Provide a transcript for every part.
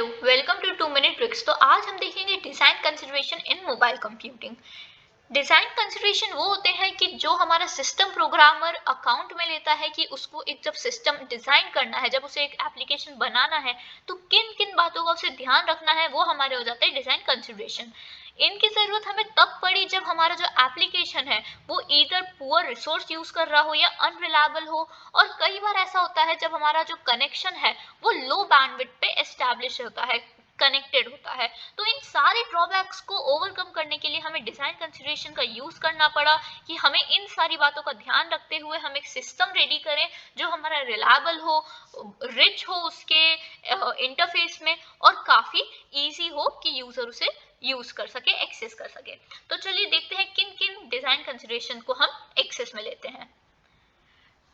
Hello, welcome to 2 minute tricks. तो आज हम देखेंगे design consideration in mobile computing. Design consideration वो होते हैं कि जो हमारा सिस्टम प्रोग्रामर अकाउंट में लेता है कि उसको एक जब सिस्टम डिजाइन करना है, जब उसे एक एप्लीकेशन बनाना है, तो किन किन बातों का उसे ध्यान रखना है, वो हमारे हो जाता है डिजाइन कंसिडरेशन। इनकी जरूरत हमें तब पड़ी जब हमारा जो एप्लीकेशन है वो ईदर पुअर रिसोर्स यूज कर रहा हो या अनरिलायबल हो, और कई बार ऐसा होता है जब हमारा जो कनेक्शन है वो लो बैंडविड्थ पे एस्टैब्लिश होता है, कनेक्टेड होता है। तो इन सारे ड्रॉबैक्स को ओवरकम करने के लिए हमें डिजाइन कंसिडरेशन का यूज करना पड़ा कि हमें इन सारी बातों का ध्यान रखते हुए हम एक सिस्टम रेडी करें जो हमारा रिलायबल हो, रिच हो उसके इंटरफेस में, और काफी इजी हो कि यूजर उसे यूज कर सके, एक्सेस कर सके। तो चलिए देखते हैं किन किन डिजाइन कंसिडरेशन को हम एक्सेस में लेते हैं।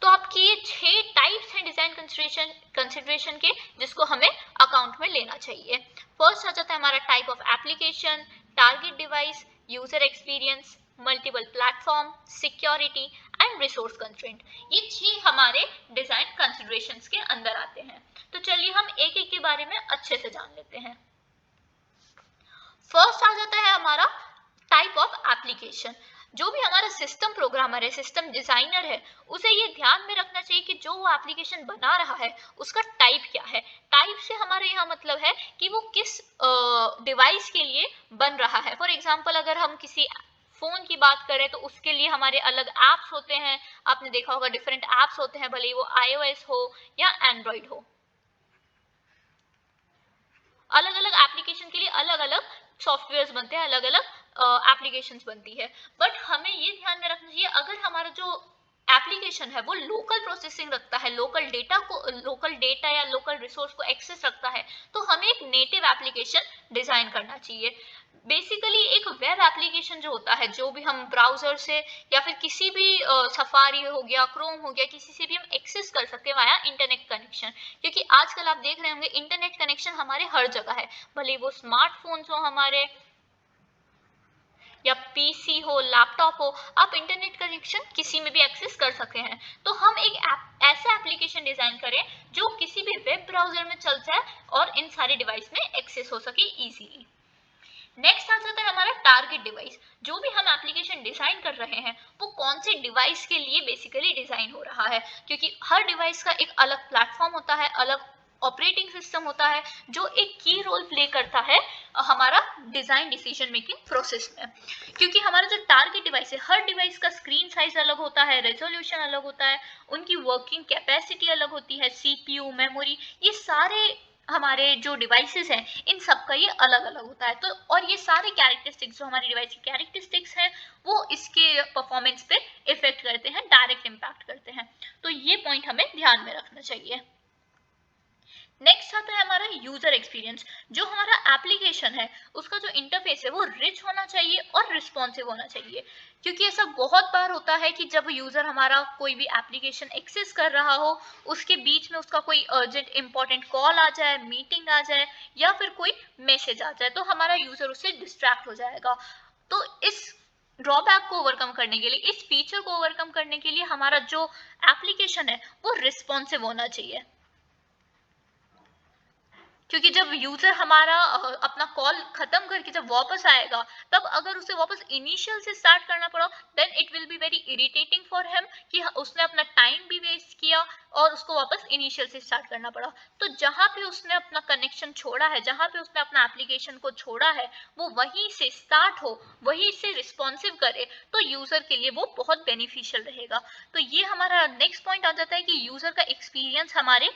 तो आपकी ये 6 टाइप्स हैं डिजाइन कंसिडरेशन के, जिसको हमें अकाउंट में लेना चाहिए। फर्स्ट आ जाता है हमारा type of application, target device, user experience, multiple platform, security and resource constraint. ये 6 हमारे डिजाइन कंसिडरेशंस के अंदर आते हैं। तो चलिए हम एक एक के बारे में अच्छे से जान लेते हैं। फर्स्ट आ जाता है हमारा टाइप ऑफ एप्लीकेशन। जो भी हमारा सिस्टम प्रोग्रामर है, सिस्टम डिजाइनर है, उसे ये ध्यान में रखना चाहिए कि जो वो एप्लीकेशन बना रहा है उसका टाइप क्या है। टाइप से हमारे यहाँ मतलब है कि वो किस डिवाइस के लिए बन रहा है। फॉर एग्जांपल अगर हम किसी फोन की बात करें तो उसके लिए हमारे अलग एप्स होते हैं। आपने देखा होगा डिफरेंट एप्स होते हैं, भले ही वो iOS हो या एंड्रॉइड हो। अलग अलग एप्लीकेशन के लिए अलग अलग सॉफ्टवेयर्स बनते हैं, अलग अलग एप्लीकेशंस बनती है। बट हमें ये ध्यान में रखना चाहिए अगर हमारा जो एप्लीकेशन है वो लोकल प्रोसेसिंग रखता है, लोकल डेटा या लोकल रिसोर्स को एक्सेस रखता है, तो हमें एक नेटिव एप्लीकेशन डिजाइन करना चाहिए। बेसिकली एक वेब एप्लीकेशन जो होता है, जो भी हम ब्राउजर से या फिर किसी भी सफारी हो गया, क्रोम हो गया, किसी से भी हम एक्सेस कर सकते हैं वाया इंटरनेट कनेक्शन। क्योंकि आजकल आप देख रहे होंगे इंटरनेट कनेक्शन हमारे हर जगह है, भले वो स्मार्टफोन्स हो हमारे या पीसी हो, लैपटॉप हो, आप इंटरनेट कनेक्शन किसी में भी एक्सेस कर सकते हैं। तो हम एक ऐसा एप्लीकेशन डिजाइन करें जो किसी भी वेब ब्राउजर में चल जाए और इन सारे डिवाइस में एक्सेस हो सके इजीली। नेक्स्ट आ जाता है हमारा टारगेट डिवाइस। जो भी हम एप्लीकेशन डिजाइन कर रहे हैं वो कौन से डिवाइस के लिए बेसिकली डिजाइन हो रहा है, क्योंकि हर डिवाइस का एक अलग प्लेटफॉर्म होता है, अलग ऑपरेटिंग सिस्टम होता है, जो एक की रोल प्ले करता है हमारा डिजाइन डिसीजन मेकिंग प्रोसेस में। क्योंकि हमारा जो टारगेट डिवाइस है, हर डिवाइस का स्क्रीन साइज अलग होता है, रेजोल्यूशन अलग होता है, उनकी वर्किंग कैपेसिटी अलग होती है, सीपीयू, मेमोरी, ये सारे हमारे जो डिवाइसेस हैं इन सब का ये अलग अलग होता है। तो और ये सारे कैरेक्टरिस्टिक्स जो हमारी डिवाइस की कैरेक्टरिस्टिक्स हैं वो इसके परफॉर्मेंस पे इफेक्ट करते हैं, डायरेक्ट इम्पैक्ट करते हैं। तो ये पॉइंट हमें ध्यान में रखना चाहिए। नेक्स्ट आता है हमारा यूजर एक्सपीरियंस। जो हमारा एप्लीकेशन है उसका जो इंटरफेस है वो रिच होना चाहिए और रिस्पॉन्सिव होना चाहिए। क्योंकि ऐसा बहुत बार होता है कि जब यूजर हमारा कोई भी एप्लीकेशन एक्सेस कर रहा हो, उसके बीच में उसका कोई अर्जेंट इंपॉर्टेंट कॉल आ जाए, मीटिंग आ जाए या फिर कोई मैसेज आ जाए, तो हमारा यूजर उससे डिस्ट्रैक्ट हो जाएगा। तो इस ड्रॉबैक को ओवरकम करने के लिए, इस फीचर को ओवरकम करने के लिए हमारा जो एप्लीकेशन है वो रिस्पॉन्सिव होना चाहिए। क्योंकि जब यूजर हमारा अपना कॉल खत्म करके जब वापस आएगा, तब अगर उसे वापस इनिशियल से स्टार्ट करना पड़ा, then it will be very irritating for him कि उसने अपना टाइम भी वेस्ट किया और उसको वापस इनिशियल से स्टार्ट करना पड़ा। तो जहां पे उसने अपना कनेक्शन छोड़ा है, जहां पे उसने अपना एप्लीकेशन को छोड़ा है, वो वहीं से स्टार्ट हो, वहीं से रिस्पॉन्सिव करे, तो यूजर के लिए वो बहुत बेनिफिशियल रहेगा। तो ये हमारा नेक्स्ट पॉइंट आ जाता है कि यूजर का एक्सपीरियंस हमारे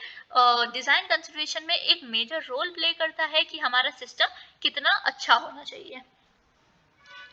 डिजाइन कंसिडरेशन में एक मेजर रोल प्ले करता है कि हमारा सिस्टम कितना अच्छा होना चाहिए।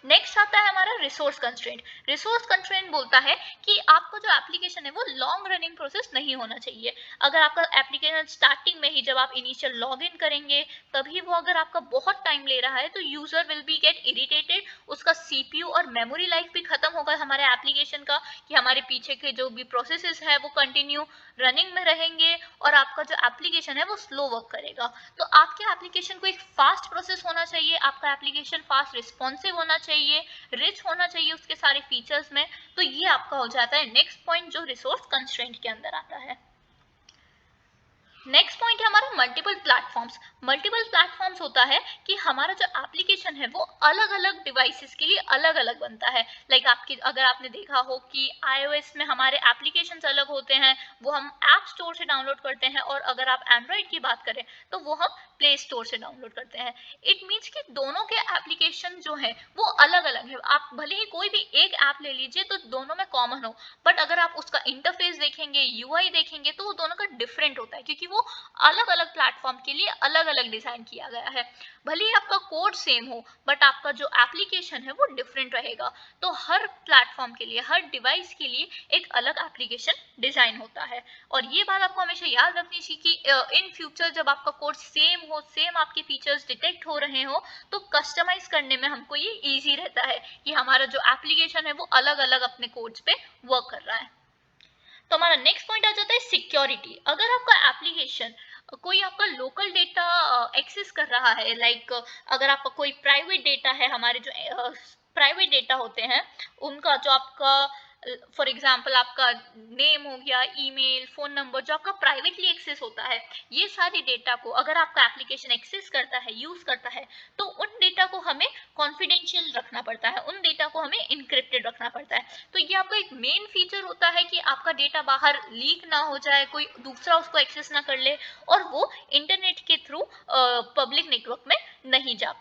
नेक्स्ट आता है हमारा रिसोर्स कंस्ट्रेंट। रिसोर्स कंस्ट्रेंट बोलता है कि आपका जो एप्लीकेशन है वो लॉन्ग रनिंग प्रोसेस नहीं होना चाहिए। अगर आपका एप्लीकेशन स्टार्टिंग में ही जब आप इनिशियल लॉग इन करेंगे तभी वो अगर आपका बहुत टाइम ले रहा है तो user will be get irritated, उसका सीपीयू और मेमोरी लाइफ भी खत्म होगा हमारे एप्लीकेशन का, कि हमारे पीछे के जो भी प्रोसेसेस है वो कंटिन्यू रनिंग में रहेंगे और आपका जो एप्लीकेशन है वो स्लो वर्क करेगा। तो आपके एप्लीकेशन को एक फास्ट प्रोसेस होना चाहिए, आपका एप्लीकेशन फास्ट रिस्पॉन्सिव होना चाहिए, रिच होना चाहिए उसके सारे फीचर्स में। तो ये आपका हो जाता है नेक्स्ट पॉइंट जो रिसोर्स कंस्ट्रेंट के अंदर आता है। नेक्स्ट पॉइंट है हमारा मल्टीपल प्लेटफॉर्म्स होता है कि हमारा जो एप्लीकेशन है वो अलग अलग डिवाइसेस के लिए अलग अलग बनता है। लाइक आपकी अगर आपने देखा हो कि iOS में हमारे एप्लीकेशंस अलग होते हैं, वो हम ऐप स्टोर से डाउनलोड करते हैं, और अगर आप एंड्रॉइड की बात करें तो वो हम प्ले स्टोर से डाउनलोड करते हैं। इट मीन्स कि दोनों के एप्लीकेशन जो है वो अलग अलग है। आप भले ही कोई भी एक ऐप ले लीजिए तो दोनों में कॉमन हो, बट अगर आप उसका इंटरफेस देखेंगे, यूआई देखेंगे, तो वो दोनों का डिफरेंट होता है, क्योंकि वो अलग अलग प्लेटफॉर्म के लिए अलग अलग डिजाइन किया गया है। भले ही आपका कोड सेम हो, बट आपका जो एप्लीकेशन है वो डिफरेंट रहेगा। तो हर प्लेटफॉर्म के लिए, हर डिवाइस के लिए एक अलग एप्लीकेशन डिजाइन होता है। और ये बात आपको हमेशा याद रखनी चाहिए कि इन फ्यूचर जब आपका कोड सेम हो, सेम आपके फीचर्स डिटेक्ट हो रहे हो, तो कस्टमाइज करने में हमको ये इजी रहता है कि हमारा जो एप्लीकेशन है वो अलग अलग अपने कोड्स पे वर्क कर रहा है। तो हमारा नेक्स्ट पॉइंट आ जाता है सिक्योरिटी। अगर आपका एप्लीकेशन कोई आपका लोकल डेटा एक्सेस कर रहा है, लाइक अगर आपका कोई प्राइवेट डेटा है, हमारे जो प्राइवेट डेटा होते हैं उनका, जो आपका फॉर एग्जांपल आपका नेम हो गया, ईमेल, फोन नंबर, जो आपका प्राइवेटली एक्सेस होता है, ये सारी डेटा को अगर आपका एप्लीकेशन एक्सेस करता है, यूज करता है, तो उन डेटा को हमें कॉन्फिडेंशियल रखना पड़ता है, उन डेटा को हमें इनक्रिप्टेड रखना पड़ता है। तो ये आपका एक मेन फीचर होता है कि आपका डेटा बाहर लीक ना हो जाए, कोई दूसरा उसको एक्सेस ना कर ले, और वो इंटरनेट के थ्रू पब्लिक नेटवर्क में नहीं जा पाए।